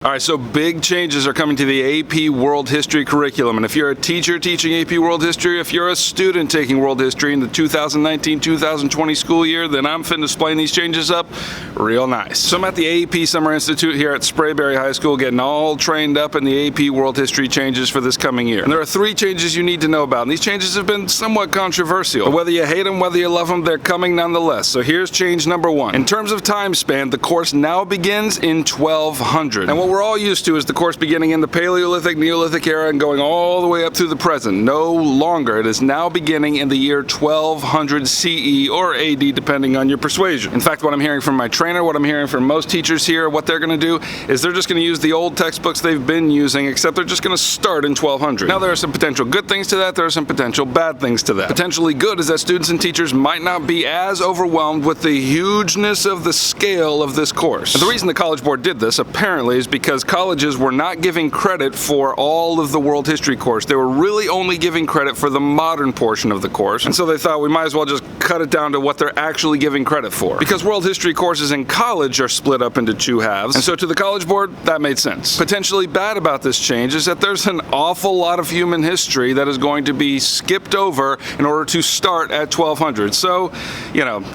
Alright, so big changes are coming to the AP World History curriculum, and if you're a teacher teaching AP World History, if you're a student taking World History in the 2019-2020 school year, then I'm finna spline these changes up real nice. So I'm at the AP Summer Institute here at Sprayberry High School getting all trained up in the AP World History changes for this coming year. And there are 3 changes you need to know about, and these changes have been somewhat controversial. But whether you hate them, whether you love them, they're coming nonetheless. So here's change number 1. In terms of time span, the course now begins in 1200. And what we're all used to is the course beginning in the Paleolithic, Neolithic era and going all the way up through the present. No longer. It is now beginning in the year 1200 CE or AD, depending on your persuasion. In fact, what I'm hearing from my trainer, what I'm hearing from most teachers here, what they're going to do is they're just going to use the old textbooks they've been using, except they're just going to start in 1200. Now, there are some potential good things to that. There are some potential bad things to that. Potentially good is that students and teachers might not be as overwhelmed with the hugeness of the scale of this course. And the reason the College Board did this, apparently, is because colleges were not giving credit for all of the world history course. They were really only giving credit for the modern portion of the course. And so they thought we might as well just cut it down to what they're actually giving credit for. Because world history courses in college are split up into 2 halves. And so to the College Board, that made sense. Potentially bad about this change is that there's an awful lot of human history that is going to be skipped over in order to start at 1200. So,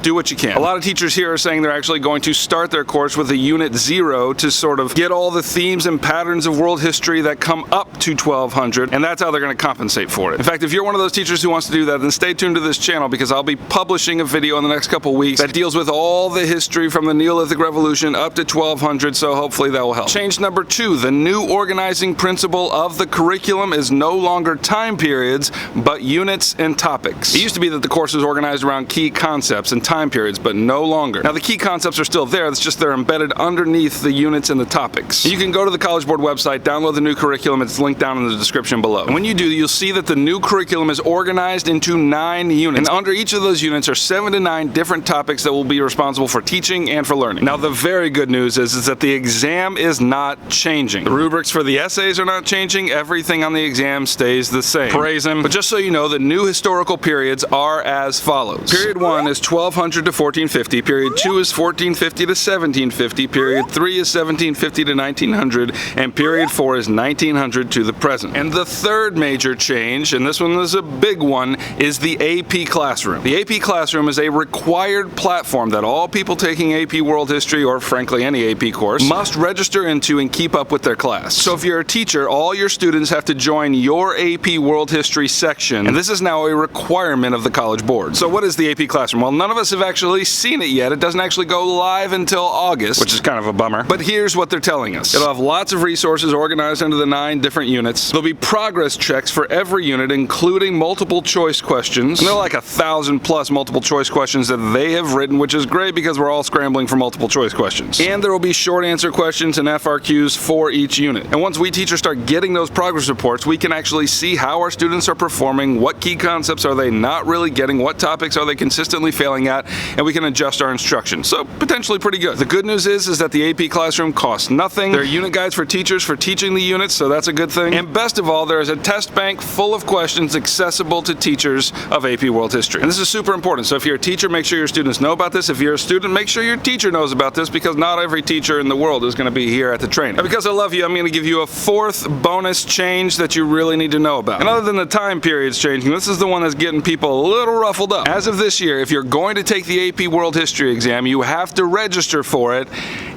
do what you can. A lot of teachers here are saying they're actually going to start their course with a unit 0 to sort of get all the themes and patterns of world history that come up to 1200, and that's how they're going to compensate for it. In fact, if you're one of those teachers who wants to do that, then stay tuned to this channel because I'll be publishing a video in the next couple weeks that deals with all the history from the Neolithic Revolution up to 1200, so hopefully that will help. Change number 2, the new organizing principle of the curriculum is no longer time periods, but units and topics. It used to be that the course was organized around key concepts and time periods, but no longer. Now, the key concepts are still there, it's just they're embedded underneath the units and the topics. You can go to the College Board website, download the new curriculum, it's linked down in the description below. And when you do, you'll see that the new curriculum is organized into 9 units. And under each of those units are 7 to 9 different topics that will be responsible for teaching and for learning. Now, the very good news is that the exam is not changing. The rubrics for the essays are not changing, everything on the exam stays the same. Praise him. But just so you know, the new historical periods are as follows. Period 1 is 1200 to 1450, period 2 is 1450 to 1750, period 3 is 1750 to 1900, and period 4 is 1900 to the present. And the third major change, and this one is a big one, is the AP Classroom. The AP Classroom is a required platform that all people taking AP World History, or frankly any AP course, must register into and keep up with their class. So if you're a teacher, all your students have to join your AP World History section, and this is now a requirement of the College Board. So what is the AP Classroom? Well, none of us have actually seen it yet. It doesn't actually go live until August, which is kind of a bummer. But here's what they're telling us. It'll have lots of resources organized into the 9 different units. There'll be progress checks for every unit, including multiple choice questions. And there are like 1,000+ multiple choice questions that they have written, which is great because we're all scrambling for multiple choice questions. And there will be short answer questions and FRQs for each unit. And once we teachers start getting those progress reports, we can actually see how our students are performing, what key concepts are they not really getting, what topics are they consistently failing at, and we can adjust our instruction. So potentially pretty good. The good news is that the AP Classroom costs nothing. There are unit guides for teachers for teaching the units, so that's a good thing. And best of all, there is a test bank full of questions accessible to teachers of AP World History. And this is super important. So if you're a teacher, make sure your students know about this. If you're a student, make sure your teacher knows about this because not every teacher in the world is going to be here at the training. And because I love you, I'm going to give you a 4th bonus change that you really need to know about. And other than the time periods changing, this is the one that's getting people a little ruffled up. As of this year, if you're going to take the AP World History exam, you have to register for it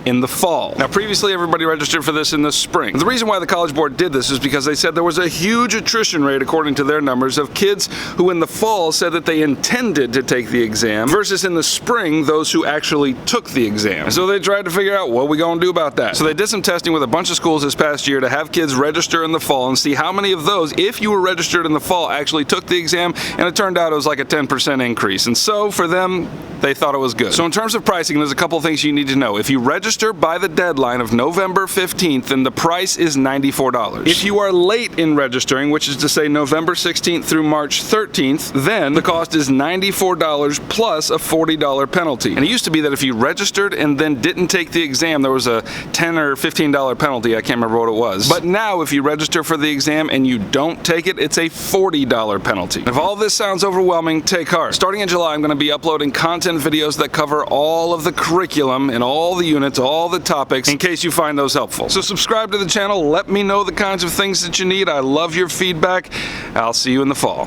in the fall. Now, previously everybody registered for this in the spring. The reason why the College Board did this is because they said there was a huge attrition rate, according to their numbers, of kids who in the fall said that they intended to take the exam versus in the spring those who actually took the exam. And so they tried to figure out what we gonna do about that. So they did some testing with a bunch of schools this past year to have kids register in the fall and see how many of those, if you were registered in the fall, actually took the exam, and it turned out it was like a 10% increase. And so for them, they thought it was good. So in terms of pricing, there's a couple things you need to know. If you register by the deadline of November 15th, then the price is $94. If you are late in registering, which is to say November 16th through March 13th, then the cost is $94 plus a $40 penalty. And it used to be that if you registered and then didn't take the exam, there was a $10 or $15 penalty. I can't remember what it was. But now if you register for the exam and you don't take it, it's a $40 penalty. If all this sounds overwhelming, take heart. Starting in July, I'm going to be uploading content videos that cover all of the curriculum and all the units, all the topics, in case you find find those helpful. So subscribe to the channel, let me know the kinds of things that you need. I love your feedback. I'll see you in the fall.